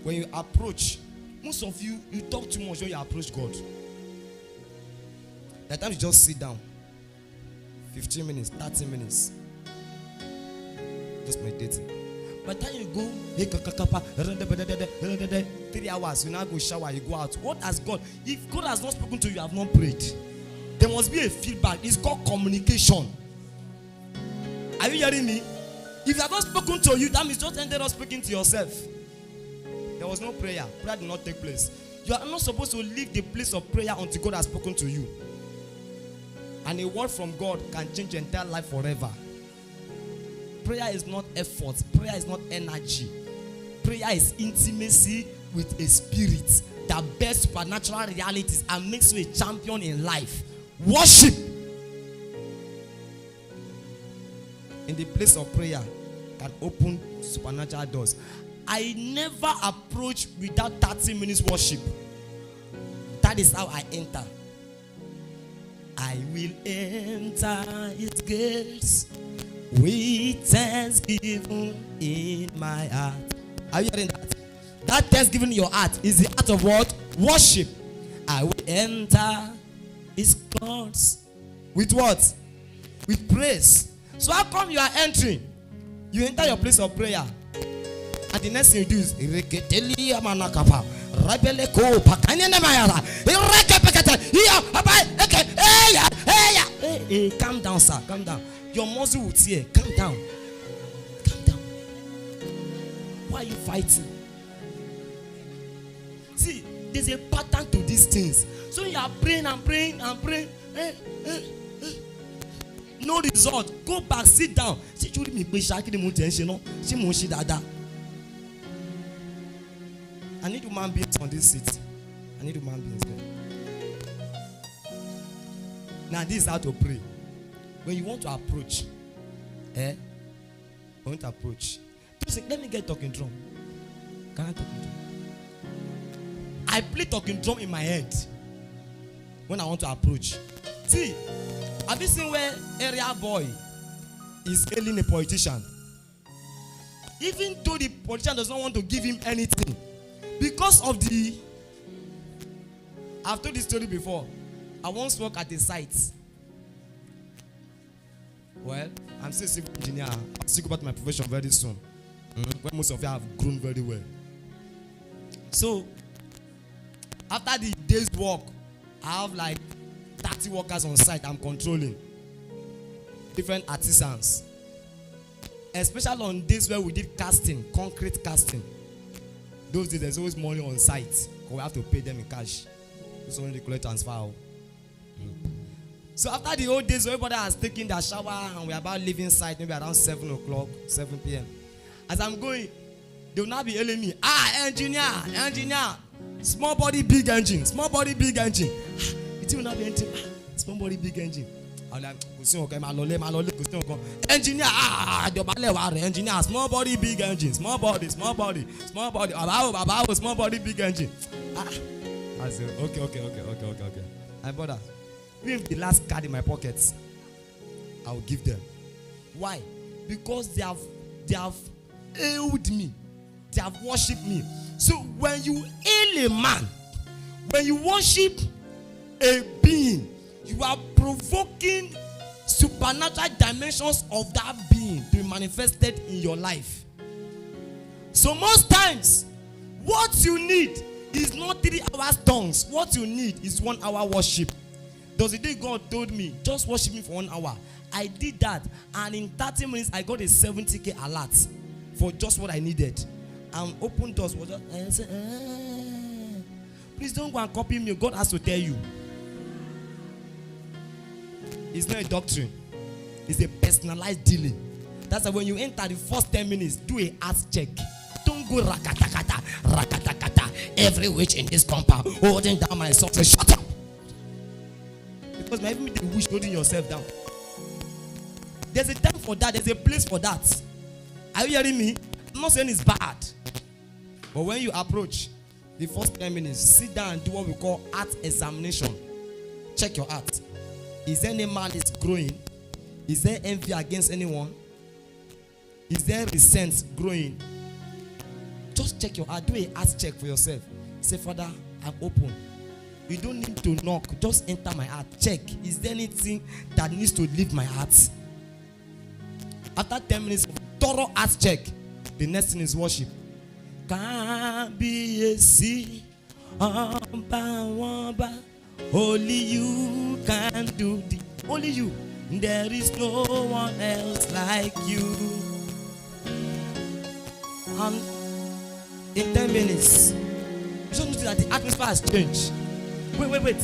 when you approach, most of you talk too much when you approach God. That time you just sit down. 15 minutes, 30 minutes. Just meditating. By the time you go, 3 hours, you now go shower, you go out. What has God? If God has not spoken to you, you have not prayed. There must be a feedback. It's called communication. Are you hearing me? If you have not spoken to you, that means just ended up speaking to yourself. There was no prayer. Prayer did not take place. You are not supposed to leave the place of prayer until God has spoken to you. And a word from God can change your entire life forever. Prayer is not effort. Prayer is not energy. Prayer is intimacy with a spirit that bears supernatural realities and makes you a champion in life. Worship. In the place of prayer can open supernatural doors. I never approach without 30 minutes worship. That is how I enter. I will enter his gates with thanksgiving in my heart. Are you hearing that? That thanksgiving in your heart is the heart of what? Worship. I will enter his courts. With what? With praise. So how come you are entering? You enter your place of prayer. And the next thing you do is calm down, sir. Calm down. Your muscle will tear. Calm down. Calm down. Why are you fighting? See, there's a pattern to these things. So you are praying and praying and praying. No result. Go back, sit down. I need human beings on this seat. I need human beings there. Now this is how to pray. When you want to approach, want to approach. Let me get talking drum. Can I talking drum? I play talking drum in my head when I want to approach. See, have you seen where area boy is hailing a politician? Even though the politician does not want to give him anything, because of the... I've told this story before. I once worked at a site. Well, I'm still a civil engineer. I'll speak about my profession very soon. When most of you have grown very well. So, after the day's work, I have like 30 workers on site I'm controlling. Different artisans. Especially on days where we did casting, concrete casting. Those days, there's always money on site. Because we have to pay them in cash. It's only the collect transfer. So after the old days, everybody has taken their shower and we're about leaving site, maybe around 7 o'clock, 7 p.m. As I'm going, they will now be hailing me. Engineer. Small body, big engine. Small body, big engine. It will not be engine. Small body, big engine. I'm like, engineer, engineer, small body, big engine. Small body. Small body, big engine. I said, okay. My brother, even the last card in my pockets, I will give them. Why? Because they have hailed me. They have worshipped me. So when you hail a man, when you worship a being, you are provoking supernatural dimensions of that being to be manifested in your life. So most times, what you need is not 3 hours tongues. What you need is 1 hour worship. There was a day God told me, just worship me for 1 hour. I did that, and in 30 minutes, I got a 70K alert for just what I needed. And open doors was just, and I said, please don't go and copy me. God has to tell you. It's not a doctrine. It's a personalized dealing. That's why when you enter the first 10 minutes, do a heart check. Don't go rakatakata, every witch in this compound holding down my soul. Shut up. Because maybe the wish holding yourself down. There's a time for that. There's a place for that. Are you hearing me? I'm not saying it's bad. But when you approach the first 10 minutes, sit down and do what we call heart examination. Check your heart. Is there any malice growing? Is there envy against anyone? Is there resentment growing? Just Just check your heart. Do a heart check for yourself. Say, Father, I'm open. You don't need to knock. Just enter my heart. Check. Is there anything that needs to leave my heart? After 10 minutes of thorough heart check, the next thing is worship. Only you can do the. Only you. There is no one else like you. And in 10 minutes, you just notice that the atmosphere has changed. Wait.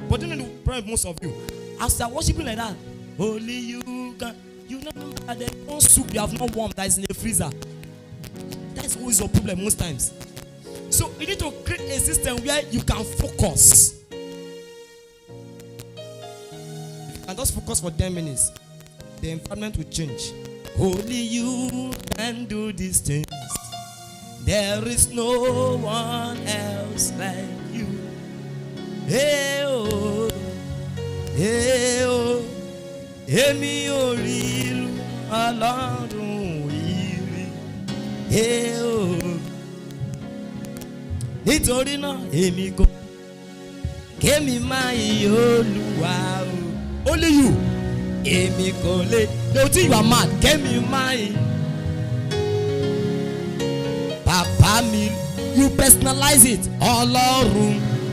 But you know the problem, most of you, as they're worshiping like that, only you can. You know that there's no soup you have not warmed that is in the freezer. That's always your problem most times. So you need to create a system where you can focus. And just focus for 10 minutes. The environment will change. Only you can do these things. There is no one else like you. Hey oh, hey oh, Emi oriru Ọlọ́run iri. Hey oh, nítorí náà èmi kò kémi máa yìn Olúwa o. Only you. Èmi kò lè. They will think you are mad. Kémi máa yìn. Papa mi, you personalize it. Ọlọ́run.